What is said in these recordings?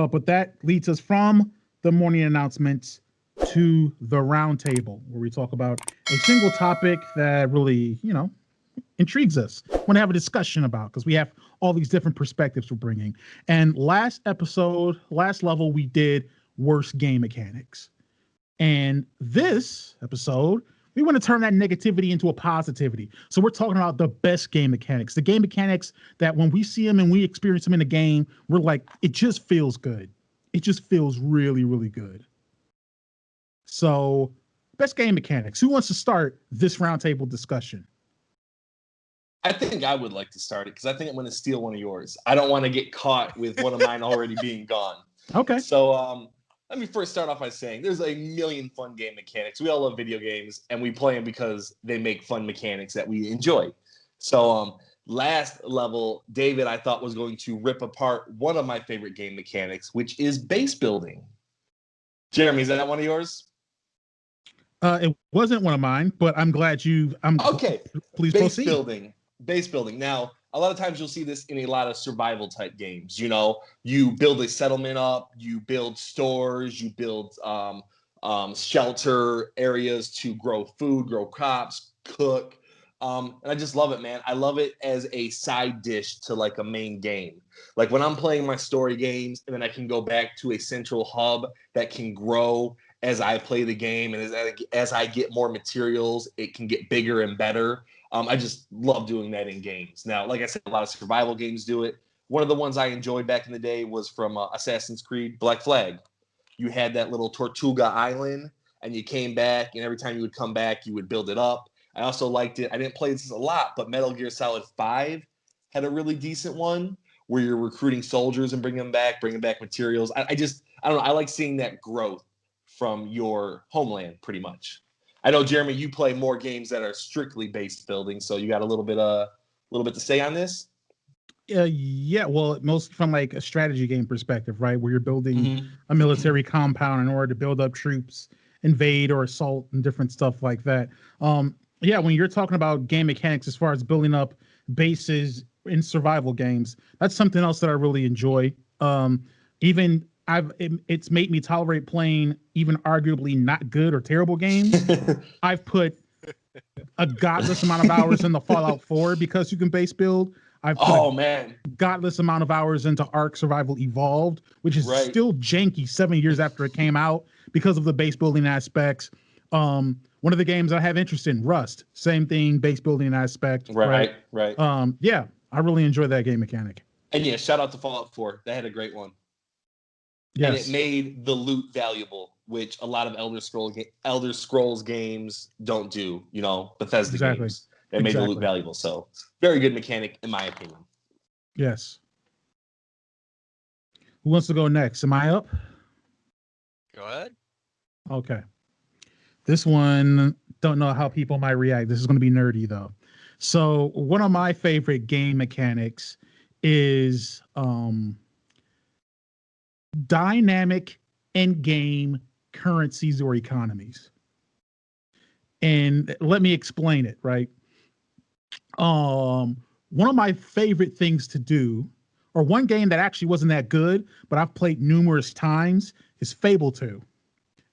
But that leads us from the morning announcements to the roundtable, where we talk about a single topic that really, intrigues us. Want to have a discussion about because we have all these different perspectives we're bringing. And last level, we did worst game mechanics. And this episode, we want to turn that negativity into a positivity. So we're talking about the best game mechanics, the game mechanics that when we see them and we experience them in the game, we're like, it just feels good. It just feels really, really good. So best game mechanics. Who wants to start this roundtable discussion? I think I would like to start it because I think I'm going to steal one of yours. I don't want to get caught with one of mine already being gone. Okay. So let me first start off by saying there's a million fun game mechanics. We all love video games, and we play them because they make fun mechanics that we enjoy. So last level, David, I thought was going to rip apart one of my favorite game mechanics, which is base building. Jeremy, is that one of yours? It wasn't one of mine, but I'm glad okay. Please base proceed. Base building. Now, a lot of times you'll see this in a lot of survival type games. You build a settlement up, you build stores, you build shelter areas to grow food, grow crops, cook. And I just love it, man. I love it as a side dish to like a main game. Like when I'm playing my story games and then I can go back to a central hub that can grow as I play the game, and as I get more materials, it can get bigger and better. I just love doing that in games. Now, like I said, a lot of survival games do it. One of the ones I enjoyed back in the day was from Assassin's Creed Black Flag. You had that little Tortuga Island, and you came back, and every time you would come back, you would build it up. I also liked it. I didn't play this a lot, but Metal Gear Solid 5 had a really decent one where you're recruiting soldiers and bringing back materials. I don't know. I like seeing that growth from your homeland, pretty much. I know, Jeremy, you play more games that are strictly base building, so you got a little bit to say on this. Yeah, well, mostly from like a strategy game perspective, right? Where you're building a military compound in order to build up troops, invade or assault, and different stuff like that. Yeah, when you're talking about game mechanics as far as building up bases in survival games, that's something else that I really enjoy. It's made me tolerate playing even arguably not good or terrible games. I've put a godless amount of hours into Fallout 4 because you can base build. I've put godless amount of hours into Ark Survival Evolved, which is still janky 7 years after it came out because of the base building aspects. One of the games I have interest in, Rust, same thing, base building aspect. Right. Yeah, I really enjoy that game mechanic. And yeah, shout out to Fallout 4. That had a great one. Yes. And it made the loot valuable, which a lot of Elder Scrolls games don't do. Bethesda games. They made the loot valuable. So very good mechanic, in my opinion. Yes. Who wants to go next? Am I up? Go ahead. Okay. This one, don't know how people might react. This is going to be nerdy, though. So one of my favorite game mechanics is dynamic in-game currencies or economies. And let me explain it, right? One of my favorite things to do, or one game that actually wasn't that good, but I've played numerous times, is Fable 2.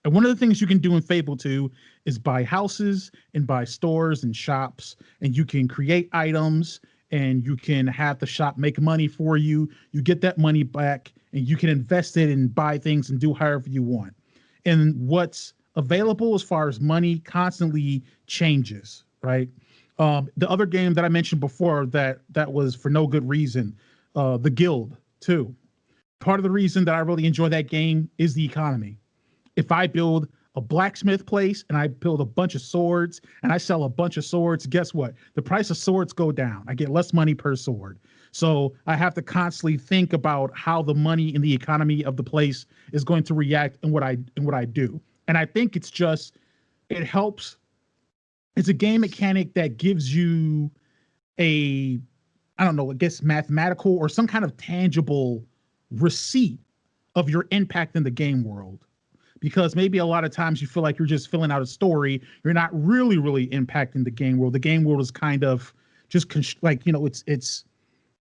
And one of the things you can do in Fable 2 is buy houses and buy stores and shops, and you can create items and you can have the shop make money for you. You get that money back and you can invest it and buy things and do however you want. And what's available as far as money constantly changes, right? The other game that I mentioned before that was for no good reason, The Guild 2. Part of the reason that I really enjoy that game is the economy. If I build a blacksmith place and I build a bunch of swords and I sell a bunch of swords, guess what? The price of swords go down. I get less money per sword. So I have to constantly think about how the money in the economy of the place is going to react and what I do. And I think it helps. It's a game mechanic that gives you I guess mathematical or some kind of tangible receipt of your impact in the game world. Because maybe a lot of times you feel like you're just filling out a story. You're not really, really impacting the game world. The game world is kind of just it's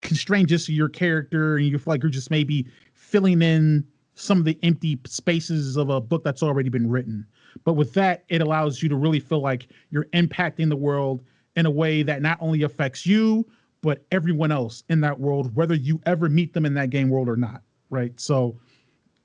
constrained just to your character, and you feel like you're just maybe filling in some of the empty spaces of a book that's already been written. But with that, it allows you to really feel like you're impacting the world in a way that not only affects you, but everyone else in that world, whether you ever meet them in that game world or not. Right. So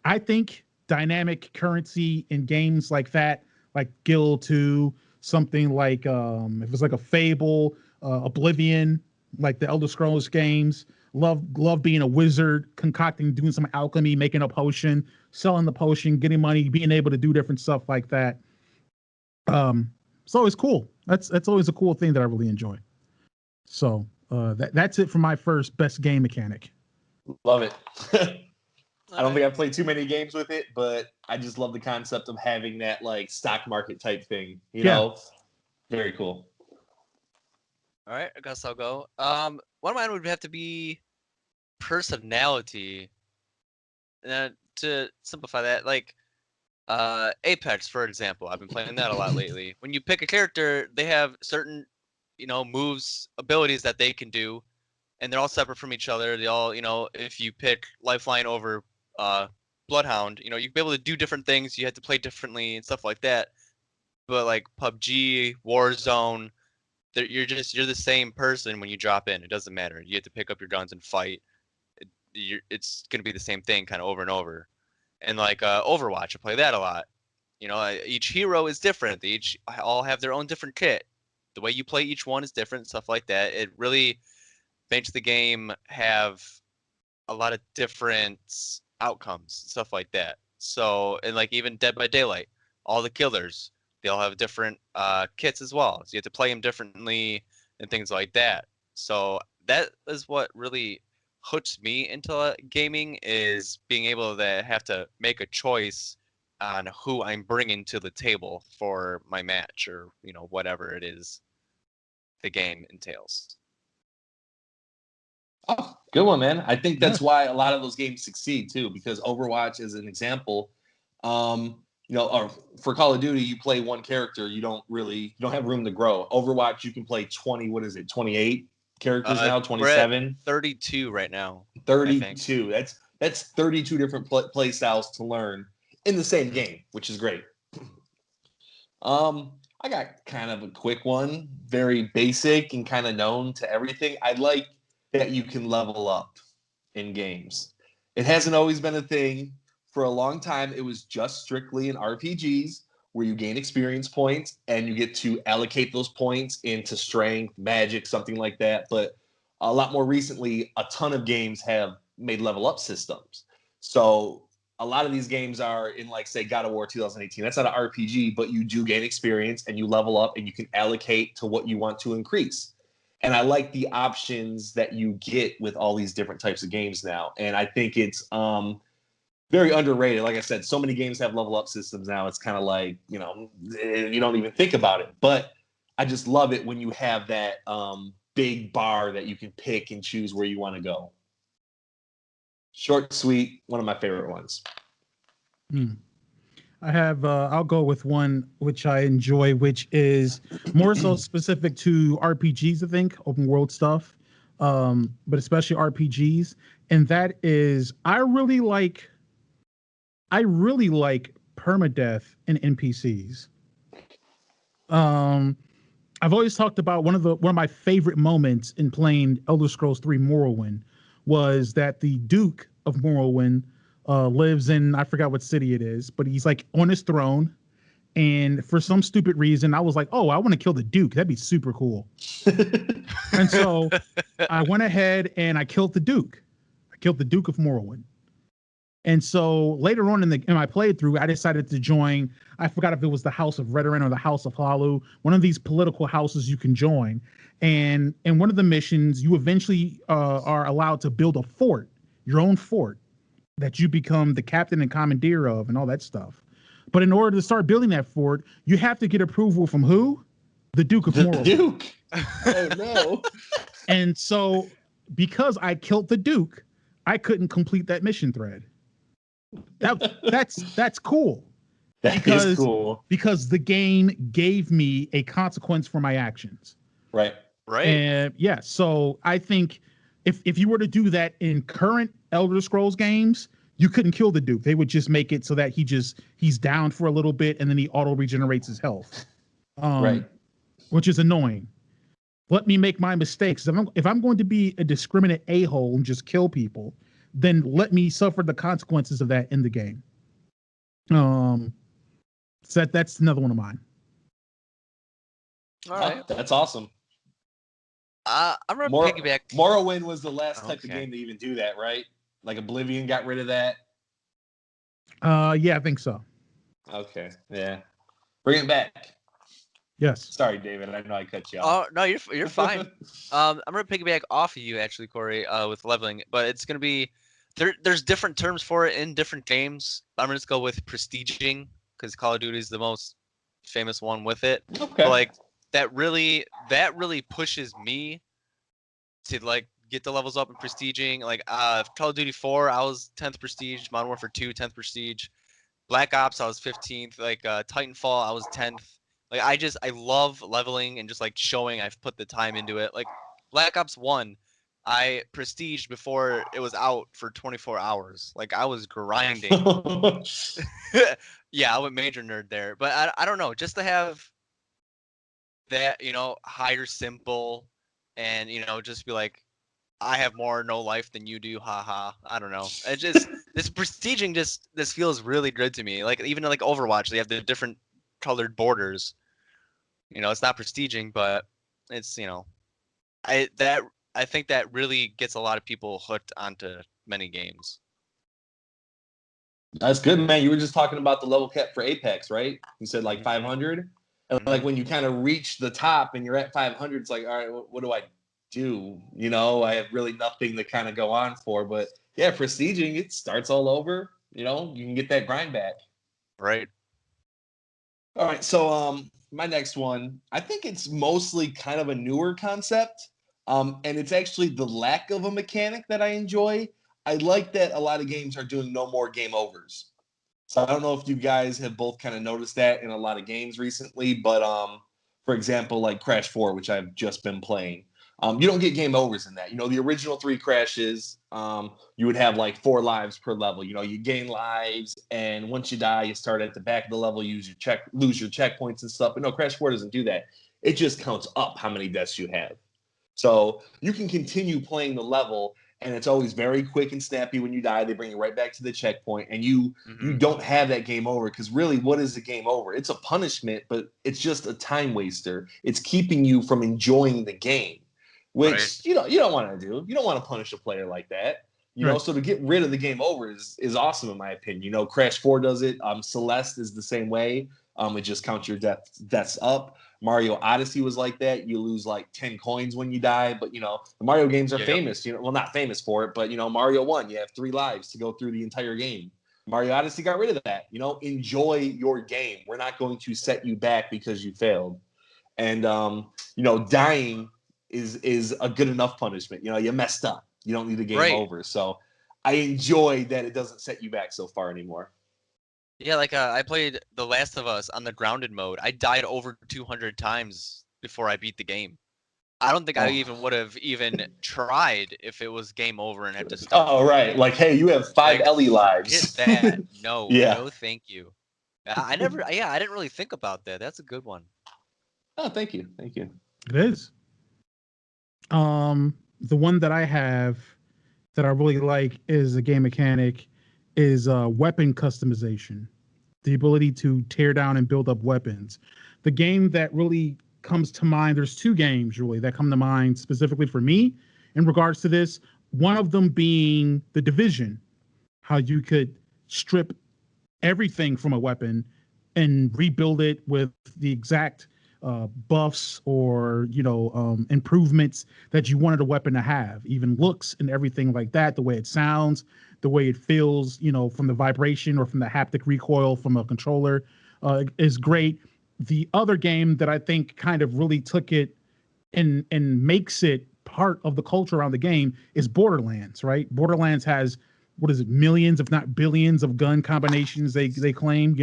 I think dynamic currency in games like that, like Guild 2, something like if it's like a Fable, Oblivion, like the Elder Scrolls games. Love being a wizard, concocting, doing some alchemy, making a potion, selling the potion, getting money, being able to do different stuff like that. It's always cool. That's always a cool thing that I really enjoy. So that's it for my first best game mechanic. Love it. I don't think I've played too many games with it, but I just love the concept of having that like stock market type thing. You know, very cool. All right, I guess I'll go. One of mine would have to be personality. And to simplify that, like Apex, for example, I've been playing that a lot lately. When you pick a character, they have certain, moves, abilities that they can do, and they're all separate from each other. They all, if you pick Lifeline over Bloodhound, you can be able to do different things. You have to play differently and stuff like that. But like PUBG, Warzone, you're the same person when you drop in. It doesn't matter. You have to pick up your guns and fight. It's gonna be the same thing kind of over and over. And like Overwatch, I play that a lot. Each hero is different. They each all have their own different kit. The way you play each one is different, stuff like that. It really makes the game have a lot of different outcomes, stuff like that. So, and like even Dead by Daylight, all the killers, they all have different kits as well. So you have to play them differently and things like that. So that is what really hooks me into gaming, is being able to have to make a choice on who I'm bringing to the table for my match, or whatever it is the game entails. Oh, good one, man. I think that's why a lot of those games succeed too, because Overwatch is an example. Or for Call of Duty, you play one character, you don't have room to grow. Overwatch, you can play 20, 28 characters now, 27. 32 right now. 32. That's 32 different play styles to learn in the same game, which is great. I got kind of a quick one, very basic and kind of known to everything. I like that you can level up in games. It hasn't always been a thing. For a long time, it was just strictly in RPGs where you gain experience points and you get to allocate those points into strength, magic, something like that. But a lot more recently, a ton of games have made level up systems. So a lot of these games are in, like, say, God of War 2018. That's not an RPG, but you do gain experience and you level up and you can allocate to what you want to increase. And I like the options that you get with all these different types of games now. And I think it's very underrated. Like I said, so many games have level up systems now. It's kind of like, you don't even think about it. But I just love it when you have that big bar that you can pick and choose where you want to go. Short, sweet, one of my favorite ones. I have, I'll go with one which I enjoy, which is more so specific to RPGs, I think, open world stuff, but especially RPGs. And that is, I really like permadeath in NPCs. I've always talked about one of my favorite moments in playing Elder Scrolls 3 Morrowind was that the Duke of Morrowind lives in, I forgot what city it is, but he's like on his throne. And for some stupid reason, I was like, oh, I want to kill the Duke. That'd be super cool. And so I went ahead and I killed the Duke. I killed the Duke of Morrowind. And so later on in my playthrough, I decided to join, I forgot if it was the House of Redoran or the House of Hlaalu, one of these political houses you can join. And in one of the missions, you eventually are allowed to build a fort, your own fort, that you become the captain and commandeer of and all that stuff. But in order to start building that fort, you have to get approval from who? The Duke of Morrowind. Duke. Oh, no. And so because I killed the Duke, I couldn't complete that mission thread. That's cool. That is cool. Because the game gave me a consequence for my actions. Right. And so I think if you were to do that in current Elder Scrolls games, you couldn't kill the Duke. They would just make it so that he's down for a little bit and then he auto regenerates his health. Right. Which is annoying. Let me make my mistakes. If I'm going to be a discriminate a-hole and just kill people, then let me suffer the consequences of that in the game. So that's another one of mine. All right. That's awesome. I'm gonna piggyback. Morrowind was the last type of game to even do that, right? Like Oblivion got rid of that. Yeah, I think so. Okay, yeah. Bring it back. Yes. Sorry, David. I know I cut you off. Oh no, you're fine. I'm gonna piggyback off of you actually, Cory, with leveling, but it's gonna be there's different terms for it in different games. I'm gonna just go with prestiging because Call of Duty is the most famous one with it. Okay. But like that really pushes me to like get the levels up in prestiging. Like Call of Duty 4, I was 10th prestige. Modern Warfare 2, 10th prestige. Black Ops, I was 15th. Like Titanfall, I was 10th. Like I love leveling and just like showing I've put the time into it. Like Black Ops 1, I prestiged before it was out for 24 hours. Like I was grinding. Yeah, I'm a major nerd there. But I don't know, just to have that, higher simple and, just be like, I have more no life than you do, haha. I don't know. It just this prestiging this feels really good to me. Like even like Overwatch, they have the different colored borders. It's not prestiging, but it's I think that really gets a lot of people hooked onto many games. That's good, man. You were just talking about the level cap for Apex, right? You said like 500. And like when you kind of reach the top and you're at 500, it's like, all right, what do I do? I have really nothing to kind of go on for. But yeah, prestiging, it starts all over. You can get that grind back. Right. All right. So my next one, I think it's mostly kind of a newer concept. And it's actually the lack of a mechanic that I enjoy. I like that a lot of games are doing no more game overs. So I don't know if you guys have both kind of noticed that in a lot of games recently, but for example, like Crash 4, which I've just been playing, you don't get game overs in that. The original 3 crashes, you would have like 4 lives per level. You gain lives, and once you die, you start at the back of the level, lose your checkpoints and stuff. But no, Crash 4 doesn't do that. It just counts up how many deaths you have. So you can continue playing the level, and it's always very quick and snappy when you die. They bring you right back to the checkpoint, and you don't have that game over, because really, what is a game over? It's a punishment, but it's just a time waster. It's keeping you from enjoying the game, which right. you don't want to do. You don't want to punish a player like that. Right. So to get rid of the game over is awesome in my opinion. Crash 4 does it. Celeste is the same way. It just counts your deaths up. Mario Odyssey was like that. You lose like 10 coins when you die, but the Mario games are famous. Well, not famous for it, but Mario 1, you have 3 lives to go through the entire game. Mario Odyssey got rid of that. Enjoy your game. We're not going to set you back because you failed. And dying is a good enough punishment. You messed up. You don't need the game over. So I enjoy that it doesn't set you back so far anymore. Yeah, like I played The Last of Us on the grounded mode. I died over 200 times before I beat the game. I don't think I even would have even tried if it was game over and had to start. Oh, right. Like, hey, you have 5 Ellie lives. Get that. No, yeah. No, thank you. I didn't really think about that. That's a good one. Oh, thank you. Thank you. It is. The one that I have that I really like is a game mechanic is weapon customization, the ability to tear down and build up weapons. The game that really comes to mind, there's 2 games really that come to mind specifically for me in regards to this. One of them being The Division, how you could strip everything from a weapon and rebuild it with the exact buffs or improvements that you wanted a weapon to have, even looks and everything like that, the way it sounds, the way it feels, from the vibration or from the haptic recoil from a controller, is great. The other game that I think kind of really took it and makes it part of the culture around the game is Borderlands, right? Borderlands has, what is it, millions, if not billions of gun combinations they claim,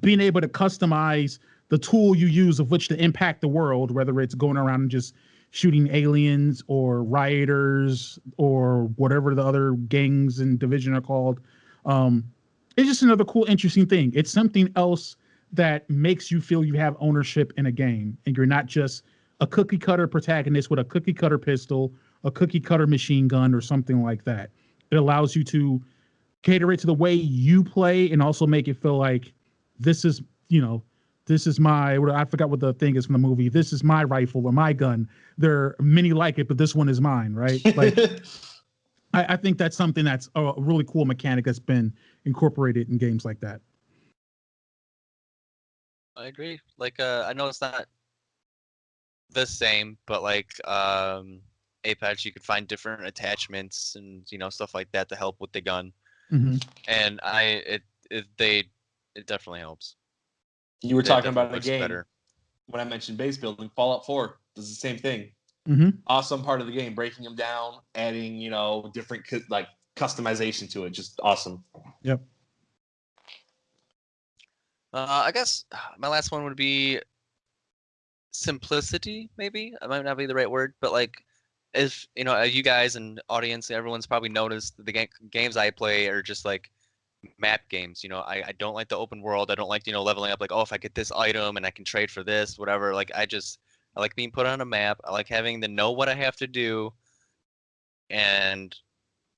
being able to customize the tool you use of which to impact the world, whether it's going around and just shooting aliens or rioters or whatever the other gangs in Division are called. Um, it's just another cool, interesting thing. It's something else that makes you feel you have ownership in a game, and you're not just a cookie cutter protagonist with a cookie cutter pistol, a cookie cutter machine gun, or something like that. It allows you to cater it to the way you play, and also make it feel like this is, you know, this is my, I forgot what the thing is from the movie. This is my rifle or my gun. There are many like it, but this one is mine, right? Like, I think that's something that's a really cool mechanic that's been incorporated in games like that. I agree. Like, I know it's not the same, but like Apex, you could find different attachments and stuff like that to help with the gun. Mm-hmm. And it definitely helps. You were It talking definitely about a looks game better. when I mentioned base building. Fallout 4 does the same thing. Mm-hmm. Awesome part of the game, breaking them down, adding different like customization to it. Just awesome. Yep. I guess my last one would be simplicity. Maybe it might not be the right word, but like, if you guys and audience, everyone's probably noticed the games I play are just like map games. I don't like the open world. I don't like leveling up. Like, oh, if I get this item and I can trade for this, whatever. Like, I like being put on a map. I like having to know what I have to do, and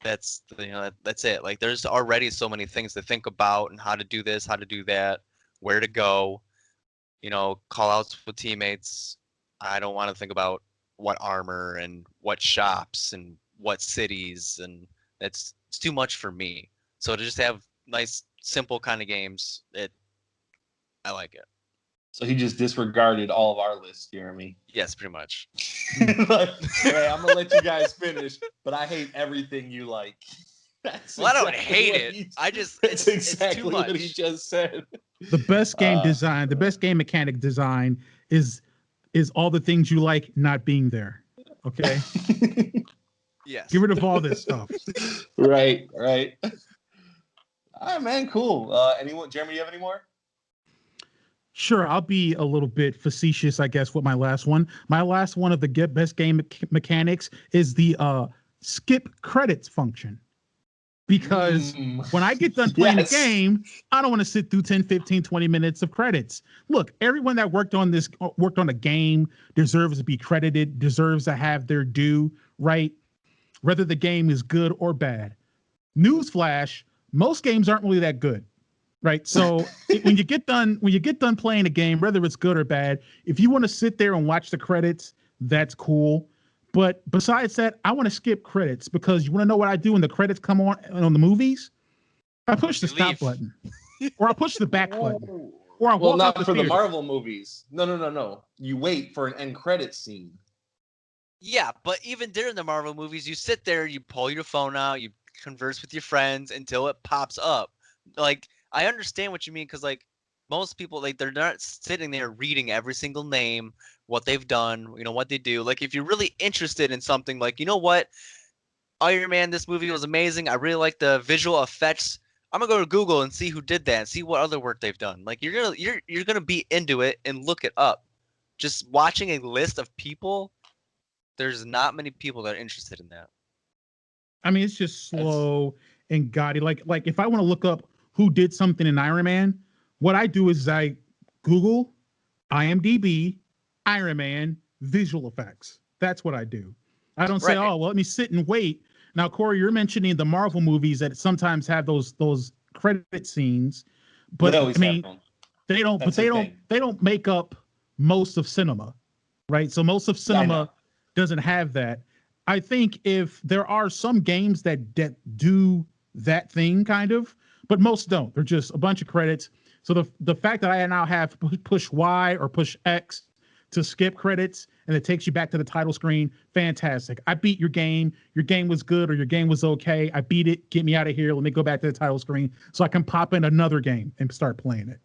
that's it. Like, there's already so many things to think about and how to do this, how to do that, where to go. Call outs with teammates. I don't want to think about what armor and what shops and what cities, and it's too much for me. So to just have nice, simple kind of games, I like it. So he just disregarded all of our lists, Jeremy. Yes, pretty much. Like, hey, I'm gonna let you guys finish, but I hate everything you like. Well, I don't hate it. That's exactly it's too much. what he just said. The best game design, the best game mechanic design is all the things you like not being there. Okay. Yes. Get rid of all this stuff. Right. All right, man. Cool. Jeremy, you have any more? Sure, I'll be a little bit facetious, I guess, with my last one. My last one of the best game mechanics is the skip credits function. Because when I get done playing the game, I don't want to sit through 10, 15, 20 minutes of credits. Look, everyone that worked on a game deserves to be credited, deserves to have their due, right? Whether the game is good or bad. Newsflash, most games aren't really that good. Right. So when you get done playing a game, whether it's good or bad, if you want to sit there and watch the credits, that's cool. But besides that, I want to skip credits, because you want to know what I do when the credits come on the movies? I push the stop button, or I push the back button, or I walk out the for theater. the Marvel movies. No. You wait for an end credit scene. Yeah, but even during the Marvel movies, you sit there, you pull your phone out, you converse with your friends until it pops up. Like, I understand what you mean, because like most people, like, they're not sitting there reading every single name, what they've done, what they do. Like, if you're really interested in something, like, what, Iron Man, this movie was amazing. I really like the visual effects. I'm gonna go to Google and see who did that and see what other work they've done. Like, you're gonna be into it and look it up. Just watching a list of people, there's not many people that are interested in that. I mean, it's just slow and gaudy. Like if I want to look up who did something in Iron Man, what I do is I Google IMDb Iron Man visual effects. That's what I do. I don't say, oh, well, let me sit and wait. Now, Cory, you're mentioning the Marvel movies that sometimes have those credit scenes, but I mean, they don't. But they don't make up most of cinema, right? So most of cinema doesn't have that. I think if there are some games that do that thing, kind of, but most don't. They're just a bunch of credits. So the fact that I now have push Y or push X to skip credits, and it takes you back to the title screen, fantastic. I beat your game. Your game was good, or your game was okay. I beat it. Get me out of here. Let me go back to the title screen so I can pop in another game and start playing it.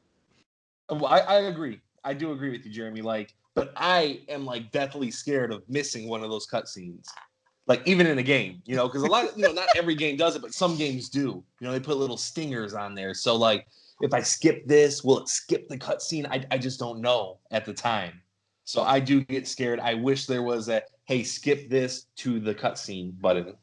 Well, I agree. I do agree with you, Jeremy. Like, but I am like deathly scared of missing one of those cutscenes. Like, even in a game, because a lot of, not every game does it, but some games do. They put little stingers on there. So, like, if I skip this, will it skip the cutscene? I just don't know at the time. So I do get scared. I wish there was a, hey, skip this to the cutscene button.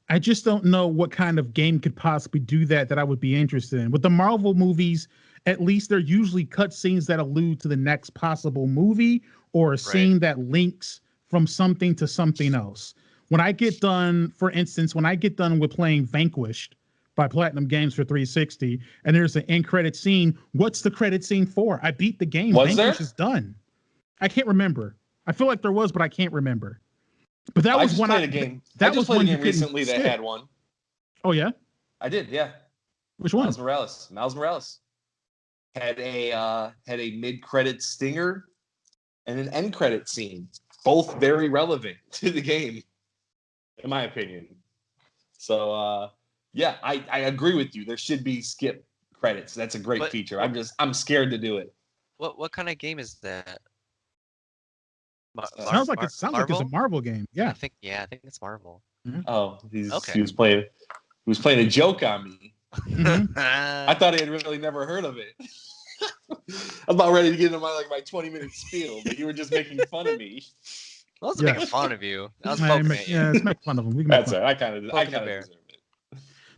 I just don't know what kind of game could possibly do that I would be interested in. With the Marvel movies, at least they're usually cutscenes that allude to the next possible movie or a Right. scene that links from something to something else. When I get done, for instance, when I get done with playing Vanquished by Platinum Games for 360, and there's an end credit scene, what's the credit scene for? I beat the game. Was Vanquish there? is done. I can't remember. I feel like there was, but I can't remember. But that I was just when played a game. I that just was played a when you game couldn't recently that skip. had one. Oh yeah, I did, yeah. which one? Miles Morales. Miles Morales had a mid-credit stinger and an end-credit scene, both very relevant to the game, in my opinion. So yeah, I agree with you. There should be skip credits. That's a great But- feature. I'm scared to do it. What kind of game is that? Sounds like it's a Marvel? Marvel game. Yeah. I think it's Marvel. Oh, Okay. he was playing a joke on me. Mhm. I thought he had really never heard of it. I was about ready to get into my 20-minute spiel, but you were just making fun of me. I wasn't making Yes. fun of you. I was Yeah, poking at you. let's make fun of them. We can make That's fun. it. I kind of Poking the bear. deserve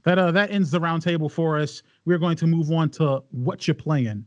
it. That ends the round table for us. We're going to move on to what you're playing.